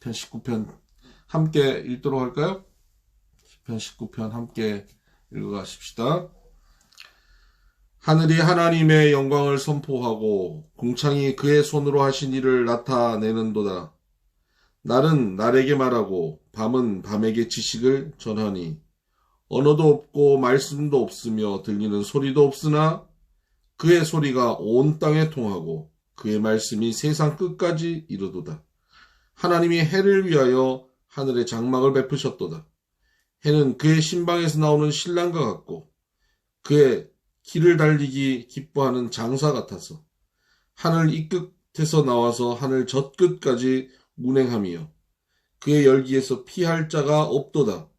시편 19편 함께 읽도록 할까요? 시편 19편 함께 읽어가십시다. 하늘이 하나님의 영광을 선포하고 궁창이 그의 손으로 하신 일을 나타내는도다. 날은 날에게 말하고 밤은 밤에게 지식을 전하니 언어도 없고 말씀도 없으며 들리는 소리도 없으나 그의 소리가 온 땅에 통하고 그의 말씀이 세상 끝까지 이르도다. 하나님이 해를 위하여 하늘의 장막을 베푸셨도다. 해는 그의 신방에서 나오는 신랑과 같고 그의 길을 달리기 기뻐하는 장사 같아서 하늘 이 끝에서 나와서 하늘 저 끝까지 운행하며 그의 열기에서 피할 자가 없도다.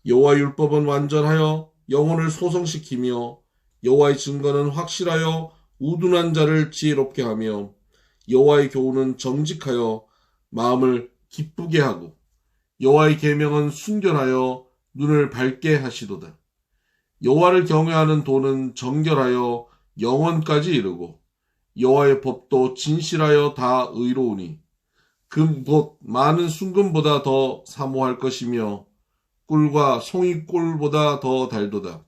여호와 율법은 완전하여 영혼을 소성시키며 여호와의 증거는 확실하여 우둔한 자를 지혜롭게 하며 여호와의 교훈은 정직하여 마음을 기쁘게 하고 여호와의 계명은 순결하여 눈을 밝게 하시도다. 여호와를 경외하는 도는 정결하여 영원까지 이르고 여호와의 법도 진실하여 다 의로우니 금 많은 순금보다 더 사모할 것이며 꿀과 송이꿀보다 더 달도다.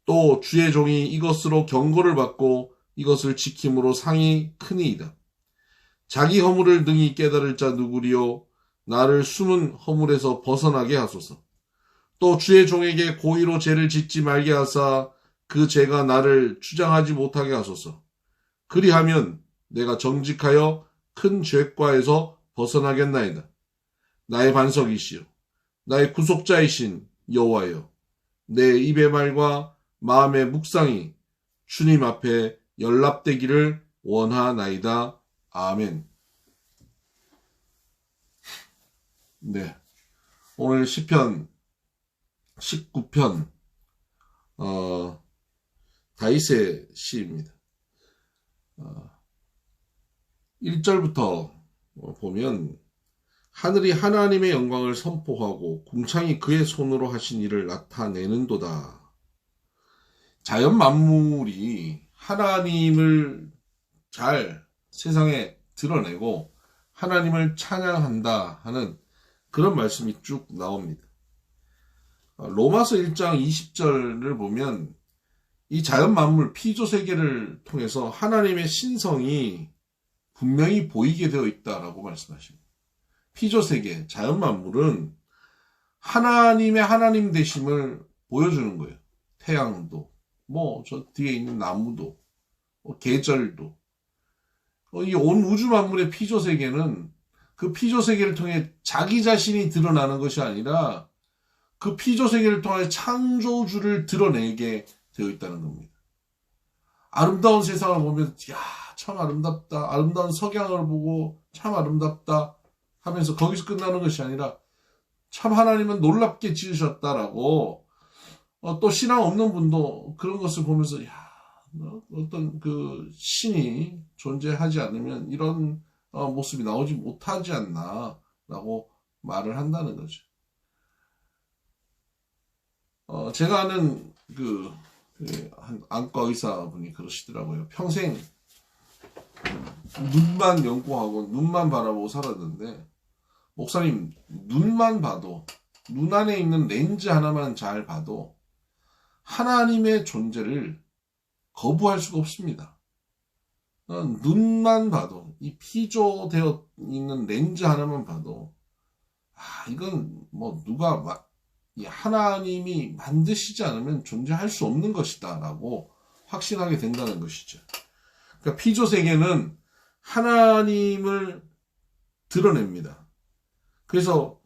또 주의 종이 이것으로 경고를 받고 이것을 지킴으로 상이 크니이다. 자기 허물을 능히 깨달을 자 누구리요? 나를 숨은 허물에서 벗어나게 하소서. 또 주의 종에게 고의로 죄를 짓지 말게 하사 그 죄가 나를 주장하지 못하게 하소서. 그리하면 내가 정직하여 큰 죄과에서 벗어나겠나이다. 나의 반석이시여 나의 구속자이신 여호와여, 내 입의 말과 마음의 묵상이 주님 앞에 연락되기를 원하나이다. 아멘. 네, 오늘 시편 19편 다윗의 시입니다. 1절부터 보면 하늘이 하나님의 영광을 선포하고 궁창이 그의 손으로 하신 일을 나타내는도다. 자연 만물이 하나님을 잘 세상에 드러내고 하나님을 찬양한다 하는 그런 말씀이 쭉 나옵니다. 로마서 1장 20절을 보면 이 자연 만물 피조 세계를 통해서 하나님의 신성이 분명히 보이게 되어 있다라고 말씀하십니다. 피조 세계, 자연 만물은 하나님의 하나님 되심을 보여주는 거예요. 태양도, 저 뒤에 있는 나무도, 계절도. 이 온 우주 만물의 피조 세계는 그 피조 세계를 통해 자기 자신이 드러나는 것이 아니라 그 피조 세계를 통해 창조주를 드러내게 되어 있다는 겁니다. 아름다운 세상을 보면 참 아름답다. 아름다운 석양을 보고 참 아름답다 하면서 거기서 끝나는 것이 아니라 참 하나님은 놀랍게 지으셨다라고 또 신앙 없는 분도 그런 것을 보면서 어떤 그 신이 존재하지 않으면 이런 모습이 나오지 못하지 않나라고 말을 한다는 거죠. 제가 아는 한 안과 의사분이 그러시더라고요. 평생 눈만 연구하고 눈만 바라보고 살았는데, 목사님, 눈만 봐도, 눈 안에 있는 렌즈 하나만 잘 봐도 하나님의 존재를 거부할 수가 없습니다. 눈만 봐도, 이 피조되어 있는 렌즈 하나만 봐도 이건 누가 하나님이 만드시지 않으면 존재할 수 없는 것이다 라고 확신하게 된다는 것이죠. 그러니까 피조 세계는 하나님을 드러냅니다. 그래서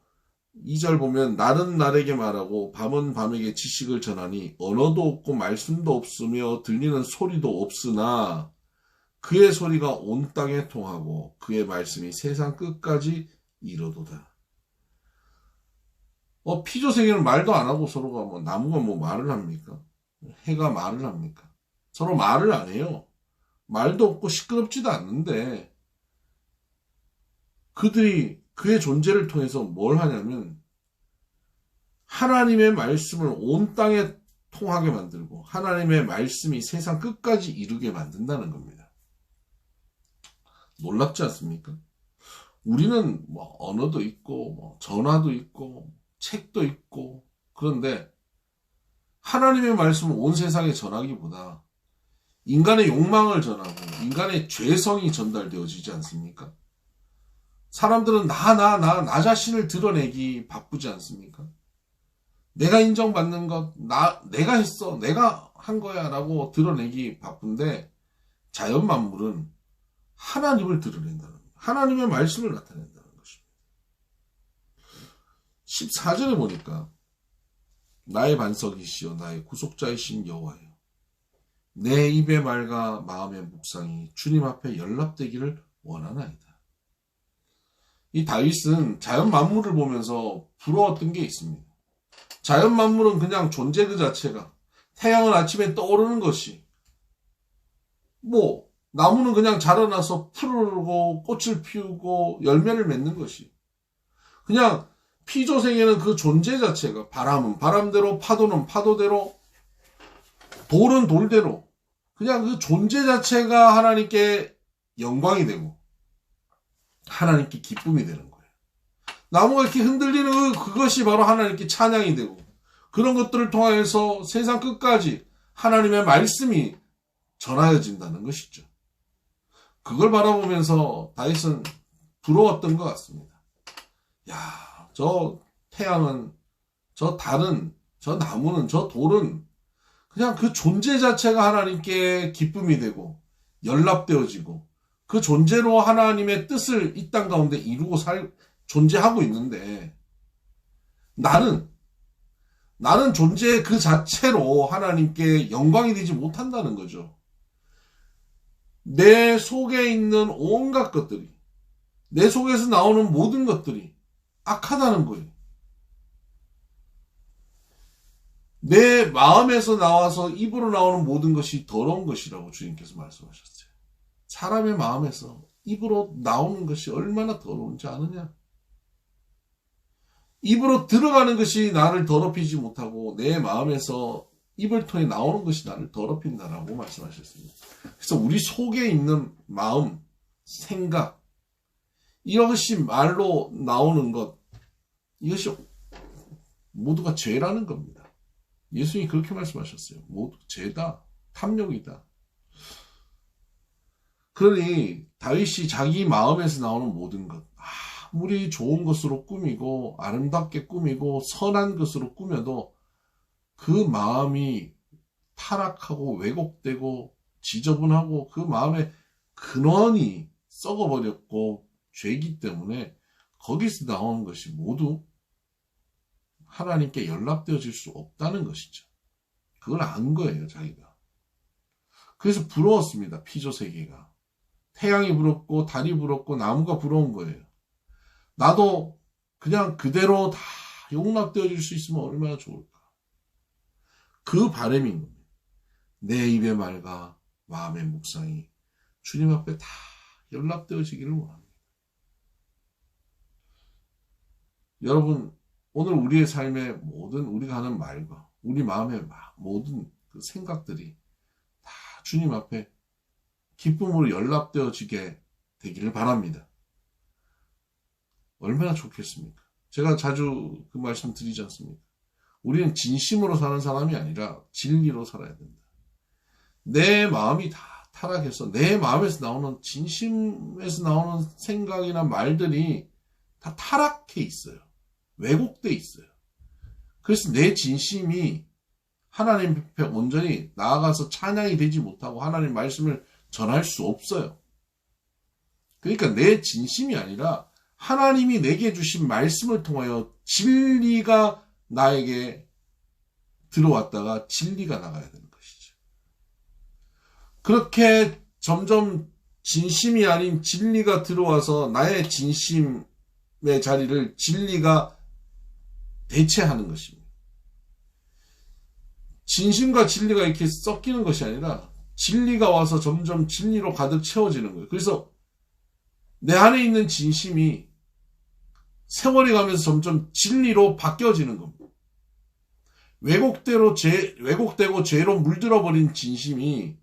2절 보면 날은 날에게 말하고 밤은 밤에게 지식을 전하니 언어도 없고 말씀도 없으며 들리는 소리도 없으나 그의 소리가 온 땅에 통하고 그의 말씀이 세상 끝까지 이르도다. 피조 세계는 말도 안 하고 서로가 나무가 말을 합니까? 해가 말을 합니까? 서로 말을 안 해요. 말도 없고 시끄럽지도 않는데 그들이 그의 존재를 통해서 뭘 하냐면 하나님의 말씀을 온 땅에 통하게 만들고 하나님의 말씀이 세상 끝까지 이루게 만든다는 겁니다. 놀랍지 않습니까? 우리는 뭐 언어도 있고 뭐 전화도 있고 책도 있고 그런데 하나님의 말씀을 온 세상에 전하기보다 인간의 욕망을 전하고 인간의 죄성이 전달되어지지 않습니까? 사람들은 나 자신을 드러내기 바쁘지 않습니까? 내가 인정받는 것, 내가 했어, 내가 한 거야 라고 드러내기 바쁜데 자연 만물은 하나님을 드러낸다는 거예요. 하나님의 말씀을 나타낸다는 것입니다. 14절에 보니까 나의 반석이시여 나의 구속자이신 여호와여 내 입의 말과 마음의 묵상이 주님 앞에 연락되기를 원하나이다. 이 다윗은 자연 만물을 보면서 부러웠던 게 있습니다. 자연 만물은 그냥 존재 그 자체가 태양은 아침에 떠오르는 것이 뭐 나무는 그냥 자라나서 푸르고 꽃을 피우고 열매를 맺는 것이 그냥 피조세계는 그 존재 자체가 바람은 바람대로 파도는 파도대로 돌은 돌대로 그냥 그 존재 자체가 하나님께 영광이 되고 하나님께 기쁨이 되는 거예요. 나무가 이렇게 흔들리는 그것이 바로 하나님께 찬양이 되고 그런 것들을 통하여서 세상 끝까지 하나님의 말씀이 전하여진다는 것이죠. 그걸 바라보면서 다윗은 부러웠던 것 같습니다. 야, 저 태양은, 저 달은, 저 나무는, 저 돌은 그냥 그 존재 자체가 하나님께 기쁨이 되고 연락되어지고 그 존재로 하나님의 뜻을 이 땅 가운데 이루고 존재하고 있는데 나는 존재 그 자체로 하나님께 영광이 되지 못한다는 거죠. 내 속에 있는 온갖 것들이, 내 속에서 나오는 모든 것들이 악하다는 거예요. 내 마음에서 나와서 입으로 나오는 모든 것이 더러운 것이라고 주님께서 말씀하셨어요. 사람의 마음에서 입으로 나오는 것이 얼마나 더러운지 아느냐? 입으로 들어가는 것이 나를 더럽히지 못하고 내 마음에서 입을 통해 나오는 것이 나를 더럽힌다라고 말씀하셨습니다. 그래서 우리 속에 있는 마음, 생각, 이것이 말로 나오는 것, 이것이 모두가 죄라는 겁니다. 예수님이 그렇게 말씀하셨어요. 모두 죄다, 탐욕이다. 그러니 다윗이 자기 마음에서 나오는 모든 것, 아무리 좋은 것으로 꾸미고 아름답게 꾸미고 선한 것으로 꾸며도 그 마음이 타락하고 왜곡되고 지저분하고 그 마음의 근원이 썩어버렸고 죄이기 때문에 거기서 나오는 것이 모두 하나님께 연락되어질 수 없다는 것이죠. 그걸 안 거예요, 자기가. 그래서 부러웠습니다, 피조세계가. 태양이 부럽고 달이 부럽고 나무가 부러운 거예요. 나도 그냥 그대로 다 용납되어질 수 있으면 얼마나 좋을까. 그 바람인 겁니다. 내 입의 말과 마음의 묵상이 주님 앞에 다 연락되어지기를 원합니다. 여러분, 오늘 우리의 삶의 모든 우리가 하는 말과 우리 마음의 모든 그 생각들이 다 주님 앞에 기쁨으로 연락되어지게 되기를 바랍니다. 얼마나 좋겠습니까? 제가 자주 그 말씀 드리지 않습니까? 우리는 진심으로 사는 사람이 아니라 진리로 살아야 된다. 내 마음이 다 타락해서 내 마음에서 나오는 진심에서 나오는 생각이나 말들이 다 타락해 있어요. 왜곡돼 있어요. 그래서 내 진심이 하나님 앞에 온전히 나아가서 찬양이 되지 못하고 하나님 말씀을 전할 수 없어요. 그러니까 내 진심이 아니라 하나님이 내게 주신 말씀을 통하여 진리가 나에게 들어왔다가 진리가 나가야 되는 것이죠. 그렇게 점점 진심이 아닌 진리가 들어와서 나의 진심의 자리를 진리가 대체하는 것입니다. 진심과 진리가 이렇게 섞이는 것이 아니라 진리가 와서 점점 진리로 가득 채워지는 거예요. 그래서 내 안에 있는 진심이 세월이 가면서 점점 진리로 바뀌어지는 겁니다. 왜곡되고 죄로 물들어버린 진심이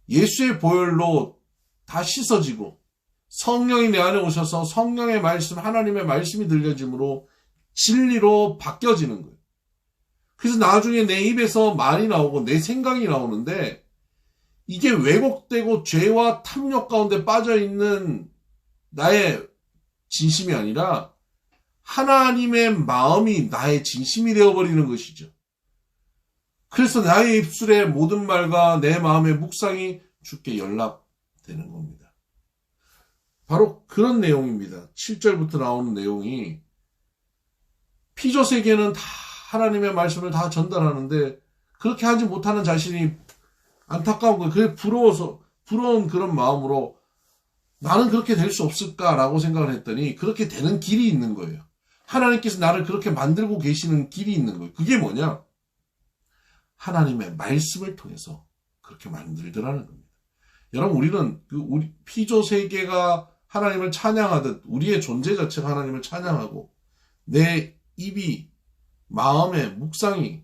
예수의 보혈로 다 씻어지고 성령이 내 안에 오셔서 성령의 말씀, 하나님의 말씀이 들려짐으로 진리로 바뀌어지는 거예요. 그래서 나중에 내 입에서 말이 나오고 내 생각이 나오는데 이게 왜곡되고 죄와 탐욕 가운데 빠져있는 나의 진심이 아니라 하나님의 마음이 나의 진심이 되어버리는 것이죠. 그래서 나의 입술의 모든 말과 내 마음의 묵상이 주께 연락되는 겁니다. 바로 그런 내용입니다. 7절부터 나오는 내용이 피조세계는 다 하나님의 말씀을 다 전달하는데 그렇게 하지 못하는 자신이 안타까운 거예요. 그게 부러운 그런 마음으로 나는 그렇게 될 수 없을까라고 생각을 했더니 그렇게 되는 길이 있는 거예요. 하나님께서 나를 그렇게 만들고 계시는 길이 있는 거예요. 그게 뭐냐? 하나님의 말씀을 통해서 그렇게 만들더라는 겁니다. 여러분, 우리는 우리 피조 세계가 하나님을 찬양하듯 우리의 존재 자체가 하나님을 찬양하고 내 입이, 마음의 묵상이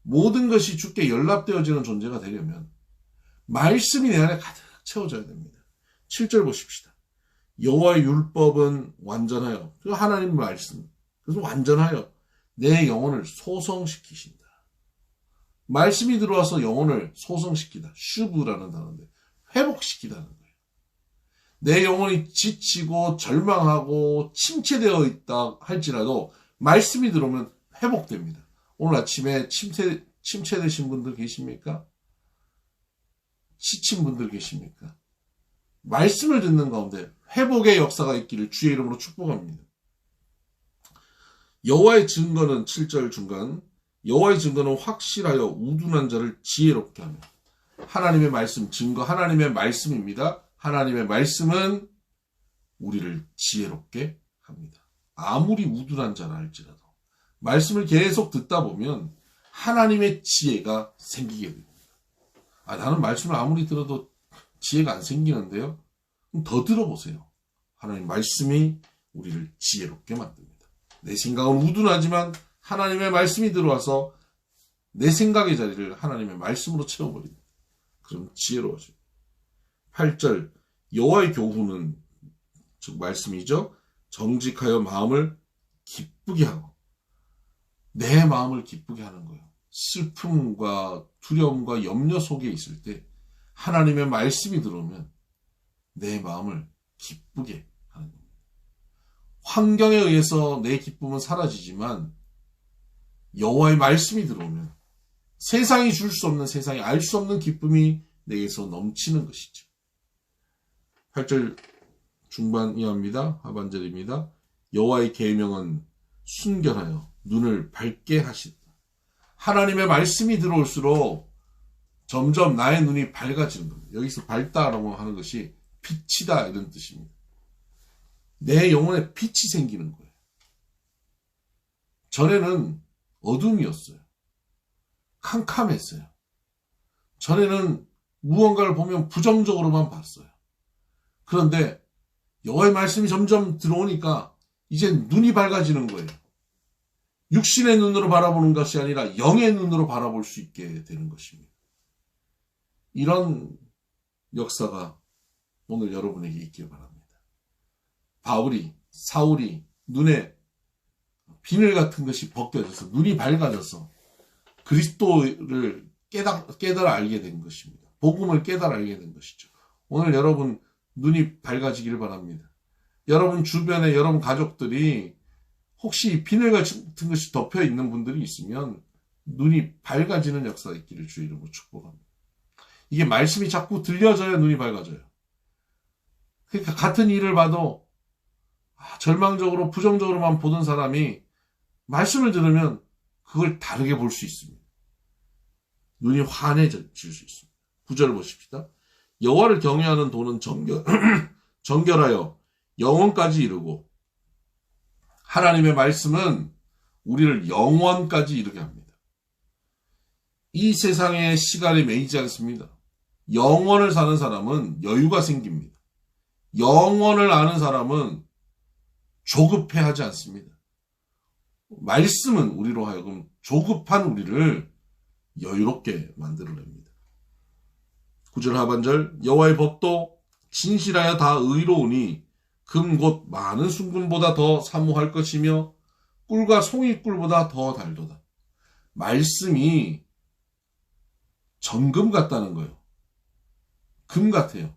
모든 것이 주께 연락되어지는 존재가 되려면 말씀이 내 안에 가득 채워져야 됩니다. 7절 보십시다. 여호와의 율법은 완전하여, 그 하나님 말씀, 그래서 완전하여 내 영혼을 소성시키신다. 말씀이 들어와서 영혼을 소성시키다. 슈브라는 단어인데 회복시키다는 거예요. 내 영혼이 지치고 절망하고 침체되어 있다 할지라도 말씀이 들어오면 회복됩니다. 오늘 아침에 침체되신 분들 계십니까? 지친 분들 계십니까? 말씀을 듣는 가운데 회복의 역사가 있기를 주의 이름으로 축복합니다. 여호와의 증거는 7절 중간, 여호와의 증거는 확실하여 우둔한 자를 지혜롭게 하며, 하나님의 말씀, 증거 하나님의 말씀입니다. 하나님의 말씀은 우리를 지혜롭게 합니다. 아무리 우둔한 자라 할지라도 말씀을 계속 듣다 보면 하나님의 지혜가 생기게 됩니다. 나는 말씀을 아무리 들어도 지혜가 안 생기는데요. 그럼 더 들어보세요. 하나님 말씀이 우리를 지혜롭게 만듭니다. 내 생각은 우둔하지만 하나님의 말씀이 들어와서 내 생각의 자리를 하나님의 말씀으로 채워버립니다. 그럼 지혜로워집니다. 8절 여호와의 교훈은, 즉 말씀이죠. 정직하여 마음을 기쁘게 하고, 내 마음을 기쁘게 하는 거예요. 슬픔과 두려움과 염려 속에 있을 때 하나님의 말씀이 들어오면 내 마음을 기쁘게 하는 겁니다. 환경에 의해서 내 기쁨은 사라지지만 여호와의 말씀이 들어오면 세상이 줄 수 없는, 세상이 알 수 없는 기쁨이 내게서 넘치는 것이죠. 8절 중반 이하입니다. 하반절입니다. 여호와의 계명은 순결하여 눈을 밝게 하신다. 하나님의 말씀이 들어올수록 점점 나의 눈이 밝아지는 겁니다. 여기서 밝다라고 하는 것이 빛이다 이런 뜻입니다. 내 영혼에 빛이 생기는 거예요. 전에는 어둠이었어요. 캄캄했어요. 전에는 무언가를 보면 부정적으로만 봤어요. 그런데 여호와의 말씀이 점점 들어오니까 이제 눈이 밝아지는 거예요. 육신의 눈으로 바라보는 것이 아니라 영의 눈으로 바라볼 수 있게 되는 것입니다. 이런 역사가 오늘 여러분에게 있길 바랍니다. 사울이 눈에 비늘 같은 것이 벗겨져서 눈이 밝아져서 그리스도를 깨달아 알게 된 것입니다. 복음을 깨달아 알게 된 것이죠. 오늘 여러분 눈이 밝아지길 바랍니다. 여러분 주변에 여러분 가족들이 혹시 비늘 같은 것이 덮여 있는 분들이 있으면 눈이 밝아지는 역사가 있기를 주의 이름으로 축복합니다. 이게 말씀이 자꾸 들려져야 눈이 밝아져요. 그러니까 같은 일을 봐도 절망적으로 부정적으로만 보던 사람이 말씀을 들으면 그걸 다르게 볼 수 있습니다. 눈이 환해질 수 있습니다. 9절 보십시다. 여호와를 경외하는 도는 정결하여 영원까지 이르고, 하나님의 말씀은 우리를 영원까지 이르게 합니다. 이 세상의 시간에 매이지 않습니다. 영원을 사는 사람은 여유가 생깁니다. 영원을 아는 사람은 조급해하지 않습니다. 말씀은 우리로 하여금 조급한 우리를 여유롭게 만들어냅니다. 9절 하반절 여호와의 법도 진실하여 다 의로우니 금 곧 많은 순금보다 더 사모할 것이며 꿀과 송이꿀보다 더 달도다. 말씀이 정금 같다는 거예요. 금 같아요.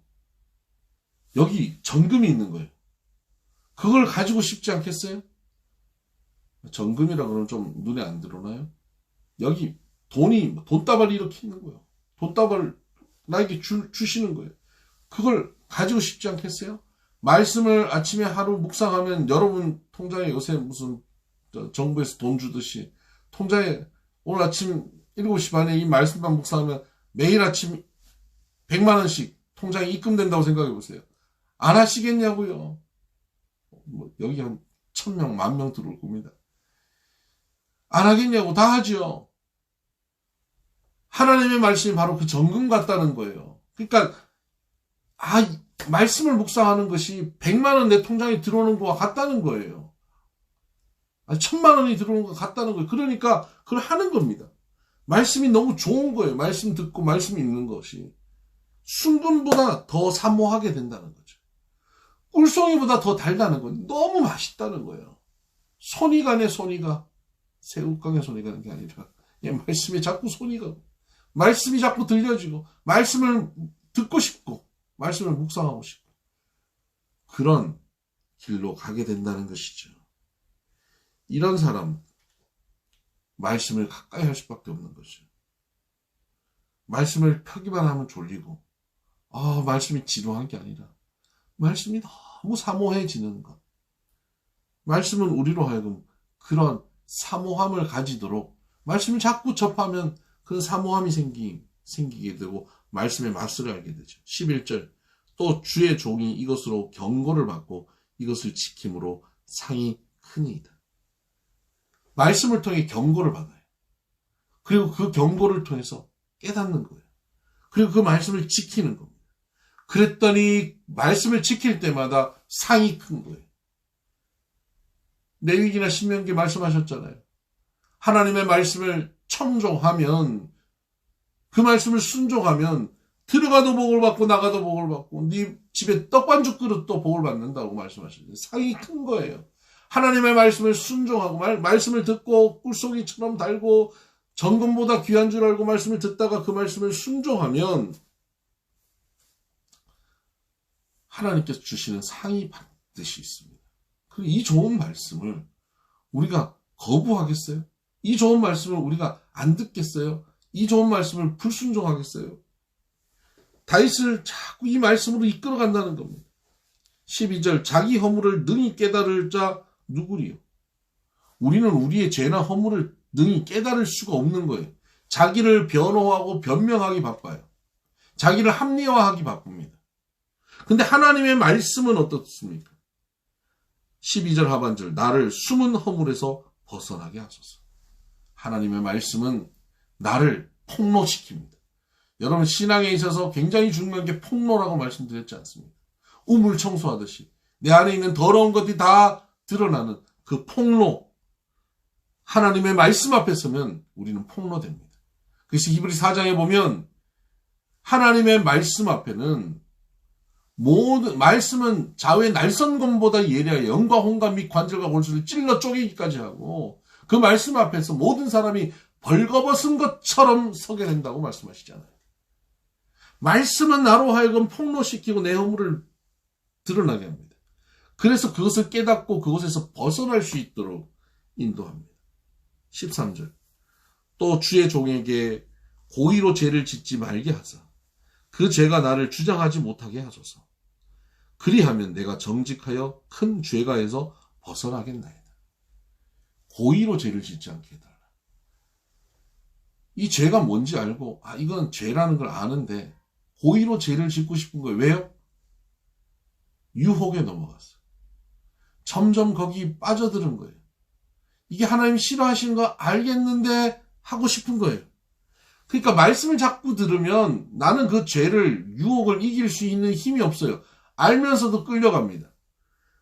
여기 정금이 있는 거예요. 그걸 가지고 싶지 않겠어요? 정금이라 그러면 좀 눈에 안 들어오나요? 여기 돈다발이 이렇게 있는 거예요. 돈다발을 나에게 주시는 거예요. 그걸 가지고 싶지 않겠어요? 말씀을 아침에 하루 묵상하면 여러분 통장에 요새 무슨 정부에서 돈 주듯이 통장에 오늘 아침 7시 반에 이 말씀만 묵상하면 매일 아침 100만 원씩 통장에 입금된다고 생각해 보세요. 안 하시겠냐고요. 여기 한 1000명, 10,000명 들어올 겁니다. 안 하겠냐고. 다 하죠. 하나님의 말씀이 바로 그 정금 같다는 거예요. 그러니까 말씀을 묵상하는 것이 100만 원 내 통장에 들어오는 것과 같다는 거예요. 1000만 원이 들어오는 것 같다는 거예요. 그러니까 그걸 하는 겁니다. 말씀이 너무 좋은 거예요. 말씀 듣고 말씀 읽는 것이. 순금보다 더 사모하게 된다는 거죠. 꿀송이보다 더 달다는 건 너무 맛있다는 거예요. 손이 가네, 손이가. 새우깡에 손이 가는 게 아니라 말씀에 자꾸 손이 가고 말씀이 자꾸 들려지고 말씀을 듣고 싶고 말씀을 묵상하고 싶고 그런 길로 가게 된다는 것이죠. 이런 사람 말씀을 가까이 할 수밖에 없는 거죠. 말씀을 펴기만 하면 졸리고 말씀이 지루한 게 아니라 말씀이 너무 사모해지는 것. 말씀은 우리로 하여금 그런 사모함을 가지도록 말씀을 자꾸 접하면 그 사모함이 생기게 되고 말씀의 맛을 알게 되죠. 11절 또 주의 종이 이것으로 경고를 받고 이것을 지킴으로 상이 크니이다. 말씀을 통해 경고를 받아요. 그리고 그 경고를 통해서 깨닫는 거예요. 그리고 그 말씀을 지키는 겁니다. 그랬더니 말씀을 지킬 때마다 상이 큰 거예요. 레위기나 신명기 말씀하셨잖아요. 하나님의 말씀을 청종하면 그 말씀을 순종하면 들어가도 복을 받고 나가도 복을 받고 네 집에 떡반죽 그릇도 복을 받는다고 말씀하셨는데 상이 큰 거예요. 하나님의 말씀을 순종하고 말씀을 듣고 꿀송이처럼 달고 정금보다 귀한 줄 알고 말씀을 듣다가 그 말씀을 순종하면 하나님께서 주시는 상이 반드시 있습니다. 이 좋은 말씀을 우리가 거부하겠어요? 이 좋은 말씀을 우리가 안 듣겠어요? 이 좋은 말씀을 불순종하겠어요? 다윗을 자꾸 이 말씀으로 이끌어간다는 겁니다. 12절 자기 허물을 능히 깨달을 자 누구리요? 우리는 우리의 죄나 허물을 능히 깨달을 수가 없는 거예요. 자기를 변호하고 변명하기 바빠요. 자기를 합리화하기 바쁩니다. 근데 하나님의 말씀은 어떻습니까? 12절 하반절 나를 숨은 허물에서 벗어나게 하소서. 하나님의 말씀은 나를 폭로시킵니다. 여러분 신앙에 있어서 굉장히 중요한 게 폭로라고 말씀드렸지 않습니까? 우물 청소하듯이 내 안에 있는 더러운 것들이 다 드러나는 그 폭로. 하나님의 말씀 앞에 서면 우리는 폭로됩니다. 그래서 히브리 4장에 보면 하나님의 말씀 앞에는 모든 말씀은 좌우의 날선검보다 예리하여 영과 혼과 및 관절과 골수를 찔러 쪼개기까지 하고 그 말씀 앞에서 모든 사람이 벌거벗은 것처럼 서게 된다고 말씀하시잖아요. 말씀은 나로 하여금 폭로시키고 내 허물을 드러나게 합니다. 그래서 그것을 깨닫고 그것에서 벗어날 수 있도록 인도합니다. 13절 또 주의 종에게 고의로 죄를 짓지 말게 하사 그 죄가 나를 주장하지 못하게 하소서. 그리하면 내가 정직하여 큰 죄가에서 벗어나겠나이다. 고의로 죄를 짓지 않게 해달라. 이 죄가 뭔지 알고 이건 죄라는 걸 아는데 고의로 죄를 짓고 싶은 거예요. 왜요? 유혹에 넘어갔어요. 점점 거기 빠져드는 거예요. 이게 하나님 싫어하시는 거 알겠는데 하고 싶은 거예요. 그러니까 말씀을 자꾸 들으면 나는 그 죄를 유혹을 이길 수 있는 힘이 없어요. 알면서도 끌려갑니다.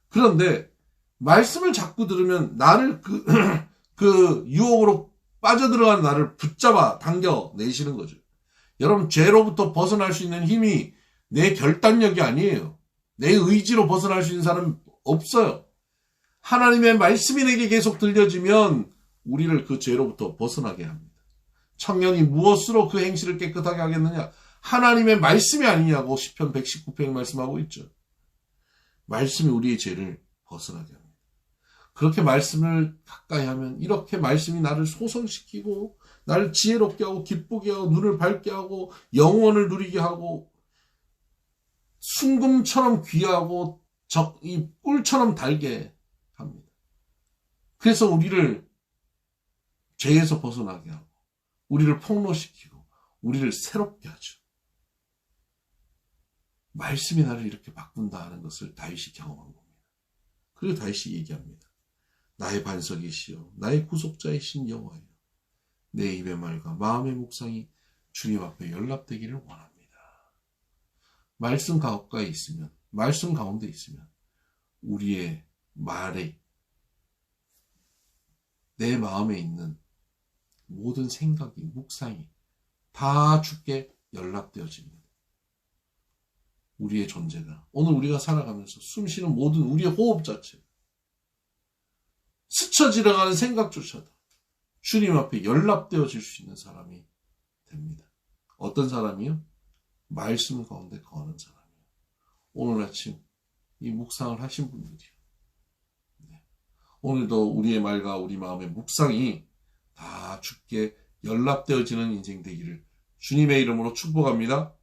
그런데 말씀을 자꾸 들으면 나를 그 유혹으로 빠져들어가는 나를 붙잡아 당겨내시는 거죠. 여러분 죄로부터 벗어날 수 있는 힘이 내 결단력이 아니에요. 내 의지로 벗어날 수 있는 사람은 없어요. 하나님의 말씀이 내게 계속 들려지면 우리를 그 죄로부터 벗어나게 합니다. 청년이 무엇으로 그 행실을 깨끗하게 하겠느냐? 하나님의 말씀이 아니냐고 시편 119편에 말씀하고 있죠. 말씀이 우리의 죄를 벗어나게 합니다. 그렇게 말씀을 가까이 하면 이렇게 말씀이 나를 소성시키고 나를 지혜롭게 하고 기쁘게 하고 눈을 밝게 하고 영원을 누리게 하고 순금처럼 귀하고 이 꿀처럼 달게 합니다. 그래서 우리를 죄에서 벗어나게 하고 우리를 폭로시키고 우리를 새롭게 하죠. 말씀이 나를 이렇게 바꾼다 하는 것을 다윗이 경험한 겁니다. 그리고 다윗이 얘기합니다. 나의 반석이시여 나의 구속자이신 여호와여 내 입의 말과 마음의 묵상이 주님 앞에 연락되기를 원합니다. 말씀 가까이 있으면 말씀 가운데 있으면 우리의 말에 내 마음에 있는 모든 생각이 묵상이 다 주께 연락되어집니다. 우리의 존재가 오늘 우리가 살아가면서 숨쉬는 모든 우리의 호흡 자체 스쳐 지나가는 생각조차도 주님 앞에 연락되어질 수 있는 사람이 됩니다. 어떤 사람이요? 말씀 가운데 거하는 사람이요. 오늘 아침 이 묵상을 하신 분들이요. 네. 오늘도 우리의 말과 우리 마음의 묵상이 다 주께 연락되어지는 인생 되기를 주님의 이름으로 축복합니다.